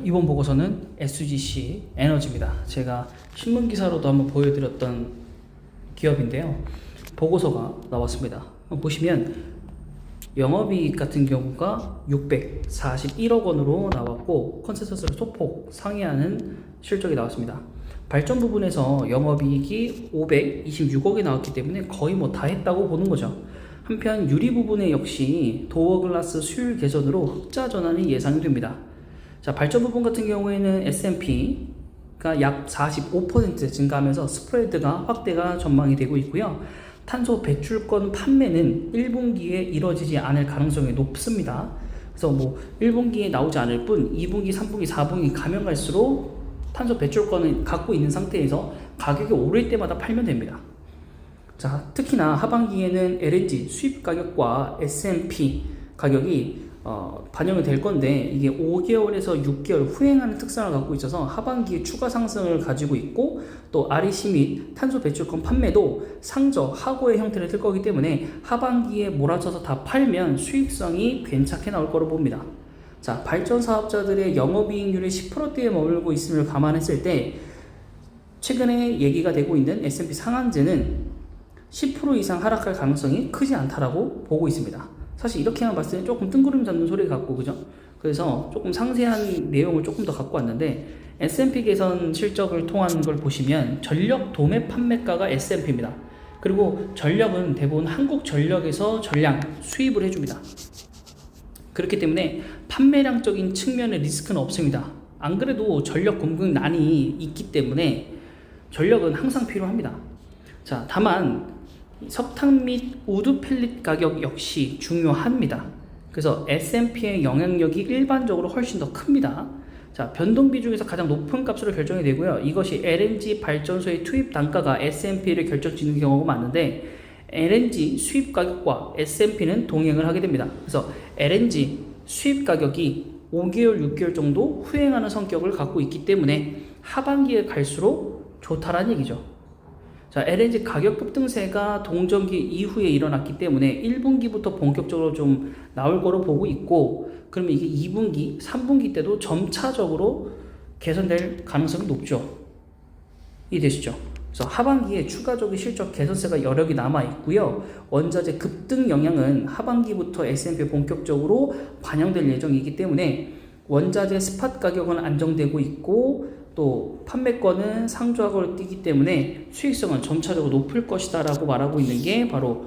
이번 보고서는 SGC 에너지입니다. 제가 신문 기사로도 한번 보여드렸던 기업인데요. 보고서가 나왔습니다. 보시면 영업이익 같은 경우가 641억 원으로 나왔고 컨센서스를 소폭 상회하는 실적이 나왔습니다. 발전 부분에서 영업이익이 526억이 나왔기 때문에 거의 다 했다고 보는 거죠. 한편 유리 부분에 역시 도어글라스 수율 개선으로 흑자 전환이 예상이 됩니다. 자, 발전 부분 같은 경우에는 S&P가 약 45% 증가하면서 스프레드가 확대가 전망이 되고 있고요. 탄소 배출권 판매는 1분기에 이뤄지지 않을 가능성이 높습니다. 그래서 1분기에 나오지 않을 뿐 2분기, 3분기, 4분기 가면 갈수록 탄소 배출권을 갖고 있는 상태에서 가격이 오를 때마다 팔면 됩니다. 자, 특히나 하반기에는 LNG 수입 가격과 S&P 가격이 반영이 될 건데 이게 5개월에서 6개월 후행하는 특성을 갖고 있어서 하반기에 추가 상승을 가지고 있고 또 REC 및 탄소 배출권 판매도 상저 하고의 형태를 뜰 거기 때문에 하반기에 몰아쳐서 다 팔면 수익성이 괜찮게 나올 거로 봅니다. 자, 발전 사업자들의 영업이익률이 10%대에 머물고 있음을 감안했을 때 최근에 얘기가 되고 있는 S&P 상한제는 10% 이상 하락할 가능성이 크지 않다라고 보고 있습니다. 사실 이렇게만 봤을 때 조금 뜬구름 잡는 소리 같고, 그죠? 그래서 조금 상세한 내용을 조금 더 갖고 왔는데 S&P 개선 실적을 통한 걸 보시면 전력 도매 판매가가 S&P입니다. 그리고 전력은 대부분 한국전력에서 전량 수입을 해줍니다. 그렇기 때문에 판매량적인 측면의 리스크는 없습니다. 안 그래도 전력 공급난이 있기 때문에 전력은 항상 필요합니다. 자, 다만 석탄 및 우드 펠릿 가격 역시 중요합니다. 그래서 S&P의 영향력이 일반적으로 훨씬 더 큽니다. 자, 변동 비중에서 가장 높은 값으로 결정이 되고요. 이것이 LNG 발전소의 투입 단가가 S&P를 결정짓는 경우가 많은데 LNG 수입 가격과 S&P는 동행을 하게 됩니다. 그래서 LNG 수입 가격이 5개월, 6개월 정도 후행하는 성격을 갖고 있기 때문에 하반기에 갈수록 좋다라는 얘기죠. 자, LNG 가격 급등세가 동전기 이후에 일어났기 때문에 1분기부터 본격적으로 좀 나올 거로 보고 있고, 그러면 이게 2분기, 3분기 때도 점차적으로 개선될 가능성이 높죠. 이해되시죠? 그래서 하반기에 추가적인 실적 개선세가 여력이 남아 있고요. 원자재 급등 영향은 하반기부터 S&P 본격적으로 반영될 예정이기 때문에 원자재 스팟 가격은 안정되고 있고 또 판매권은 상조하고를 뛰기 때문에 수익성은 점차적으로 높을 것이다 라고 말하고 있는 게 바로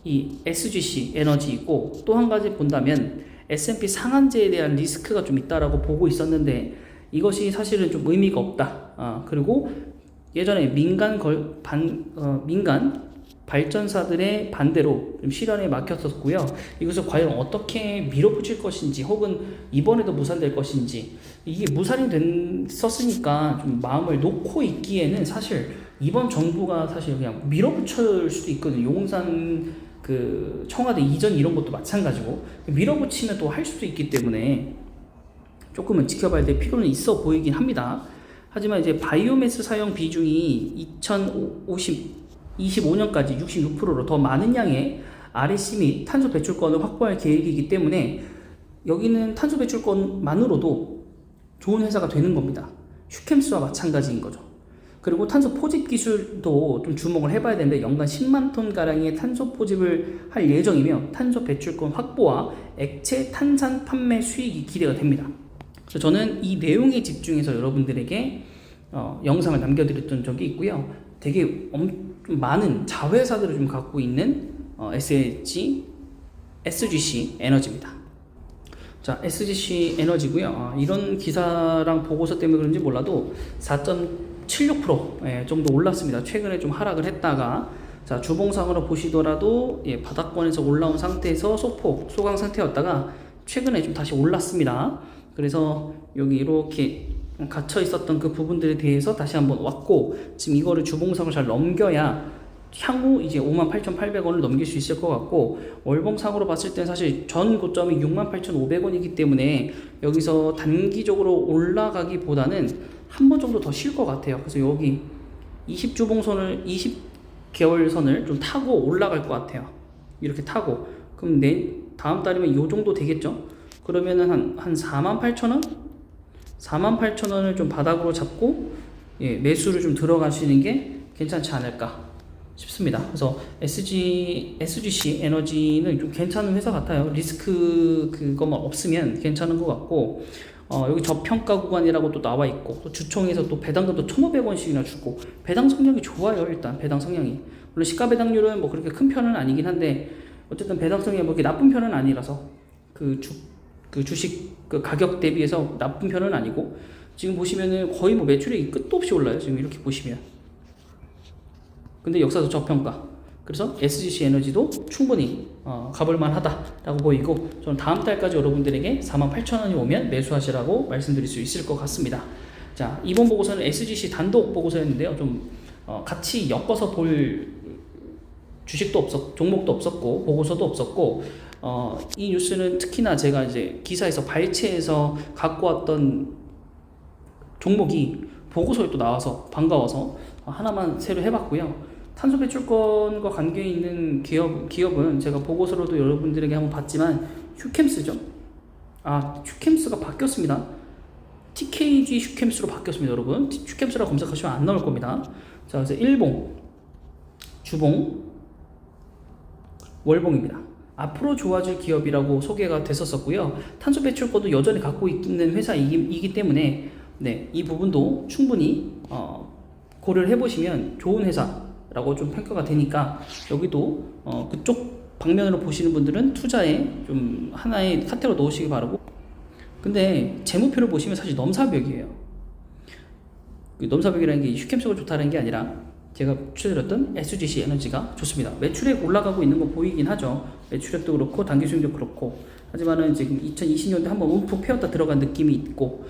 이 SGC 에너지이고, 또 한 가지 본다면 S&P 상한제에 대한 리스크가 좀 있다라고 보고 있었는데 이것이 사실은 좀 의미가 없다. 그리고 예전에 민간 발전사들의 반대로 좀 실현에 막혔었고요. 이것을 과연 어떻게 밀어붙일 것인지 혹은 이번에도 무산될 것인지, 이게 무산이 됐었으니까 좀 마음을 놓고 있기에는 사실 이번 정부가 사실 그냥 밀어붙일 수도 있거든요. 용산 그 청와대 이전 이런 것도 마찬가지고 밀어붙이면 또 할 수도 있기 때문에 조금은 지켜봐야 될 필요는 있어 보이긴 합니다. 하지만 이제 바이오매스 사용 비중이 2025년까지 66%로 더 많은 양의 REC 및 탄소 배출권을 확보할 계획이기 때문에 여기는 탄소 배출권만으로도 좋은 회사가 되는 겁니다. 슈캠스와 마찬가지인 거죠. 그리고 탄소 포집 기술도 좀 주목을 해봐야 되는데 연간 10만 톤 가량의 탄소 포집을 할 예정이며 탄소 배출권 확보와 액체 탄산 판매 수익이 기대가 됩니다. 그래서 저는 이 내용에 집중해서 여러분들에게 영상을 남겨드렸던 적이 있고요. 되게 좀 많은 자회사들을 좀 갖고 있는 SGC 에너지입니다. 자, SGC 에너지고요. 이런 기사랑 보고서 때문에 그런지 몰라도 4.76% 정도 올랐습니다. 최근에 좀 하락을 했다가, 자, 주봉상으로 보시더라도 바닥권에서 올라온 상태에서 소폭 소강 상태였다가 최근에 좀 다시 올랐습니다. 그래서 여기 이렇게 갇혀 있었던 그 부분들에 대해서 다시 한번 왔고, 지금 이거를 주봉상을 잘 넘겨야 향후 이제 58,800원을 넘길 수 있을 것 같고, 월봉상으로 봤을 땐 사실 전 고점이 68,500원이기 때문에 여기서 단기적으로 올라가기보다는 한 번 정도 더 쉴 것 같아요. 그래서 여기 20주봉선을 20개월 선을 좀 타고 올라갈 것 같아요. 이렇게 타고 그럼 다음 달이면 이 정도 되겠죠. 그러면은 한 48,000원? 48,000원을 좀 바닥으로 잡고 매수를 좀 들어가시는 게 괜찮지 않을까 싶습니다. 그래서 SGC 에너지는 좀 괜찮은 회사 같아요. 리스크 그것만 없으면 괜찮은 것 같고, 여기 저평가 구간이라고 또 나와 있고, 또 주총에서 또 배당금도 1,500원씩이나 주고, 배당 성향이 좋아요. 일단 배당 성향이, 물론 시가 배당률은 뭐 그렇게 큰 편은 아니긴 한데, 어쨌든 배당 성향이 뭐 이렇게 나쁜 편은 아니라서 그 주식 그 가격 대비해서 나쁜 편은 아니고, 지금 보시면은 거의 뭐 매출액이 끝도 없이 올라요. 지금 이렇게 보시면. 근데 역사도 저평가. 그래서 SGC 에너지도 충분히 가볼만 하다라고 보이고, 저는 다음 달까지 여러분들에게 48,000원이 오면 매수하시라고 말씀드릴 수 있을 것 같습니다. 자, 이번 보고서는 SGC 단독 보고서였는데요. 좀 같이 엮어서 볼 주식도 종목도 없었고 보고서도 없었고, 이 뉴스는 특히나 제가 이제 기사에서 발췌해서 갖고 왔던 종목이 보고서에 또 나와서 반가워서 하나만 새로 해봤고요. 탄소 배출권과 관계 있는 기업은 제가 보고서로도 여러분들에게 한번 봤지만 휴캠스죠. 휴캠스가 바뀌었습니다. TKG 휴캠스로 바뀌었습니다, 여러분. 휴캠스라고 검색하시면 안 나올 겁니다. 자, 그래서 일봉, 주봉, 월봉입니다. 앞으로 좋아질 기업이라고 소개가 됐었고요. 탄소 배출권도 여전히 갖고 있는 회사이기 때문에 이 부분도 충분히 고려를 해보시면 좋은 회사라고 좀 평가가 되니까, 여기도 그쪽 방면으로 보시는 분들은 투자에 좀 하나의 카테고리로 넣으시기 바라고. 근데 재무표를 보시면 사실 넘사벽이에요. 넘사벽이라는 게 휴캠스가 좋다는 게 아니라 제가 추천드렸던 SGC 에너지가 좋습니다. 매출액 올라가고 있는 거 보이긴 하죠. 매출액도 그렇고 단기 수익도 그렇고. 하지만은 지금 2020년대 한번 움푹 패었다 들어간 느낌이 있고,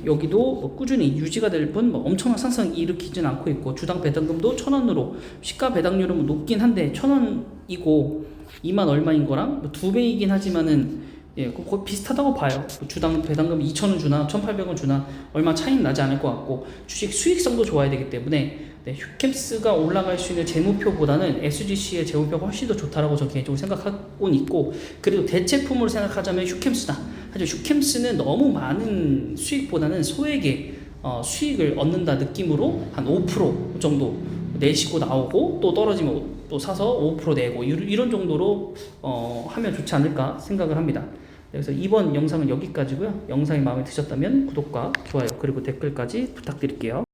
여기도 뭐 꾸준히 유지가 될 뿐 뭐 엄청난 상승 일으키진 않고 있고, 주당 배당금도 1,000원으로, 시가 배당률은 뭐 높긴 한데 1,000원이고 2만 얼마인 거랑 뭐 2배이긴 하지만은 거의 비슷하다고 봐요. 주당 배당금 2,000원 주나 1,800원 주나 얼마 차이는 나지 않을 것 같고, 주식 수익성도 좋아야 되기 때문에 휴캠스가 올라갈 수 있는 재무표보다는 SGC의 재무표가 훨씬 더 좋다라고 저는 개인적으로 생각하고 있고, 그래도 대체품으로 생각하자면 휴캠스다. 하지만 휴캠스는 너무 많은 수익보다는 소액의 수익을 얻는다 느낌으로 한 5% 정도 내시고 나오고, 또 떨어지면 또 사서 5% 내고, 이런 정도로 하면 좋지 않을까 생각을 합니다. 그래서 이번 영상은 여기까지고요. 영상이 마음에 드셨다면 구독과 좋아요 그리고 댓글까지 부탁드릴게요.